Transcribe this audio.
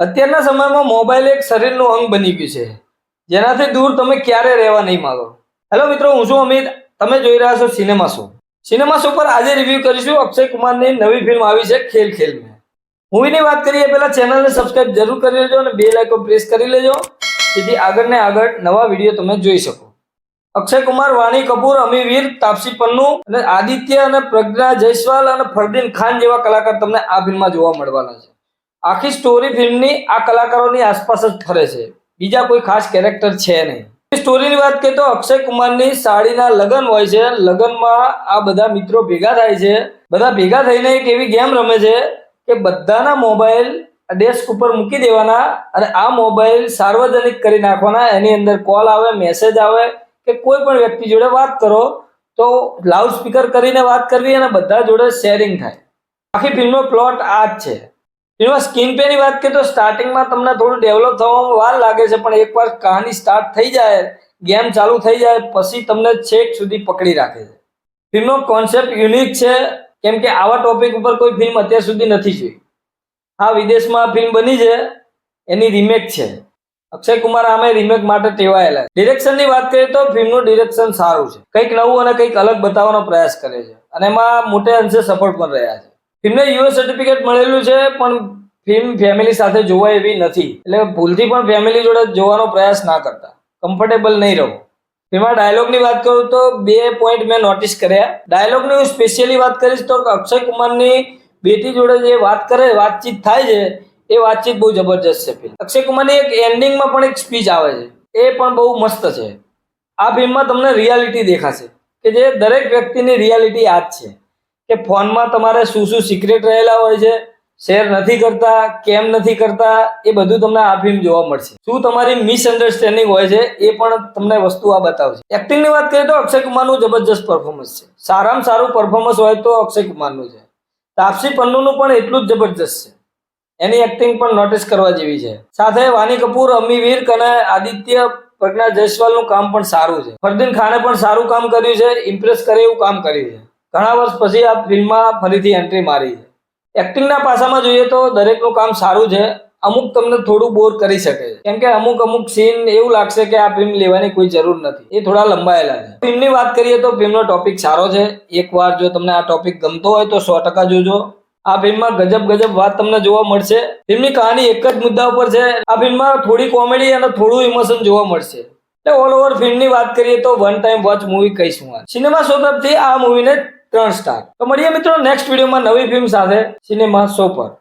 અત્યારના સમયમાં મોબાઈલ એક શરીરનું અંગ બની ગયું છે, જેનાથી દૂર તમે ક્યારે રહેવા નહીં માંગો. હેલો મિત્રો, હું છું અમિત. તમે જોઈ રહ્યા છો સિનેમા શો. સિનેમા શો પર આજે રિવ્યુ કરીશું અક્ષય કુમારની નવી ફિલ્મ આવી છે ખેલ ખેલ મેં. મૂવીની વાત કરીએ પહેલા ચેનલને સબસ્ક્રાઇબ જરૂર કરી લેજો અને બેલ આઇકોન પ્રેસ કરી લેજો, જેથી આગળ ને આગળ નવા વિડીયો તમે જોઈ શકો. અક્ષય કુમાર, વાણી કપૂર, અમી વીર, તાપસી પન્નુ અને આદિત્ય અને પ્રજ્ઞા જયસ્વાલ અને ફરદીન ખાન જેવા કલાકાર તમને આ ફિલ્મમાં જોવા મળવાના છે. આખી સ્ટોરી ફિલ્મની આ કલાકારોની આસપાસ જ ફરે છે, બીજા કોઈ ખાસ કેરેક્ટર છે નહીં. સ્ટોરીની વાત કરીએ તો અક્ષય કુમારની સાડીના લગ્ન હોય છે. લગ્નમાં આ બધા મિત્રો ભેગા થાય છે. બધા ભેગા થઈને એક એવી ગેમ રમે છે કે બધાના મોબાઈલ ડેસ્ક ઉપર મૂકી દેવાના અને આ મોબાઈલ સાર્વજનિક કરી નાખવાના. એની અંદર કોલ આવે, મેસેજ આવે કે કોઈ પણ વ્યક્તિ જોડે વાત કરો તો લાઉડ સ્પીકર કરીને વાત કરવી અને બધા જોડે શેરિંગ થાય. આખી ફિલ્મનો પ્લોટ આ જ છે. ફિલ્મમાં સ્ક્રીન પેની વાત કરીએ તો સ્ટાર્ટિંગમાં તમને થોડું ડેવલપ થવામાં વાર લાગે છે, પણ એકવાર કહાની સ્ટાર્ટ થઈ જાય, ગેમ ચાલુ થઈ જાય પછી તમને છેક સુધી પકડી રાખે છે. ફિલ્મનો કોન્સેપ્ટ યુનિક છે, કેમ કે આવા ટોપિક ઉપર કોઈ ફિલ્મ અત્યાર સુધી નથી જોઈ. આ વિદેશમાં ફિલ્મ બની છે, એની રિમેક છે. અક્ષય કુમાર આમે રિમેક માટે ટેવાયેલા. ડિરેક્શનની વાત કરીએ તો ફિલ્મનું ડિરેક્શન સારું છે, કંઈક નવું અને કંઈક અલગ બતાવવાનો પ્રયાસ કરે છે અને એમાં મોટે અંશે સફળ પણ રહ્યા છે. ફિલ્મને યુએસ સર્ટિફિકેટ મળેલું છે, પણ ફિલ્મ ફેમિલી સાથે જોવાય એવી નથી, એટલે ભૂલથી પણ ફેમિલી જોડે જોવાનો પ્રયાસ ના કરતા, કમ્ફર્ટેબલ નહીં રહો. ફિલ્મમાં ડાયલોગની વાત કરું તો 2 પોઈન્ટ મેં નોટિસ કર્યા. ડાયલોગની હું સ્પેશિયલી વાત કરીશ તો અક્ષય કુમારની બેટી જોડે જે વાતચીત થાય છે, એ વાતચીત બહુ જબરજસ્ત છે. અક્ષય કુમારની એક એન્ડિંગમાં પણ એક સ્પીચ આવે છે, એ પણ બહુ મસ્ત છે. આ ફિલ્મમાં તમને રિયાલિટી દેખાશે કે જે દરેક વ્યક્તિની રિયાલિટી આ જ છે કે ફોનમાં તમારે શું શું સિક્રેટ રહેલા હોય છે, શેર નથી કરતા, કેમ નથી કરતા, એ બધું તમને આ ફિલ્મ જોવા મળશે. શું તમારી મિસઅન્ડરસ્ટેન્ડિંગ હોય છે એ પણ તમને વસ્તુ આ બતાવશે. એક્ટિંગની વાત કરીએ તો અક્ષય કુમારનું જબરજસ્ત પરફોર્મન્સ છે. સારામાં સારું પરફોર્મન્સ હોય તો અક્ષય કુમારનું છે. તાપસી પન્નુનું પણ એટલું જ જબરજસ્ત છે. એની એક્ટિંગ પણ નોટિસ કરવા જેવી છે. સાથે વાણી કપૂર, અમી વીર અને આદિત્ય પ્રજ્ઞા જયસ્વાલનું કામ પણ સારું છે. ફરદીન ખાને પણ સારું કામ કર્યું છે, ઇમ્પ્રેસ કરે એવું કામ કર્યું છે. ઘણા વર્ષ પછી આ ફિલ્મમાં ફરીથી એન્ટ્રી મારી છે. એક્ટિંગના પાસામાં જોઈએ તો દરેકનું કામ સારું છે. અમુક તમને થોડું બોર કરી શકે છે, કેમ કે અમુક સીન એવું લાગશે કે આ ફિલ્મ લેવાની કોઈ જરૂર નથી, એ થોડા લંબાયેલા છે. ફિલ્મની વાત કરીએ તો ફિલ્મનો ટોપિક સારો છે. એકવાર જો તમને આ ટોપિક ગમતો હોય તો 100% જોજો. આ ફિલ્મમાં ગજબ વાત તમને જોવા મળશે. ફિલ્મની કહાની એક જ મુદ્દા ઉપર છે. આ ફિલ્મમાં થોડી કોમેડી અને થોડું ઇમોશન જોવા મળશે. એટલે ઓલ ઓવર ફિલ્મની વાત કરીએ તો વન ટાઈમ વોચ મૂવી કહીશું. સિનેમા શો તરફથી આ મૂવીને 3 સ્ટાર. તો મળીએ મિત્રો નેક્સ્ટ વિડીયોમાં નવી ફિલ્મ સાથે સિનેમા શો પર.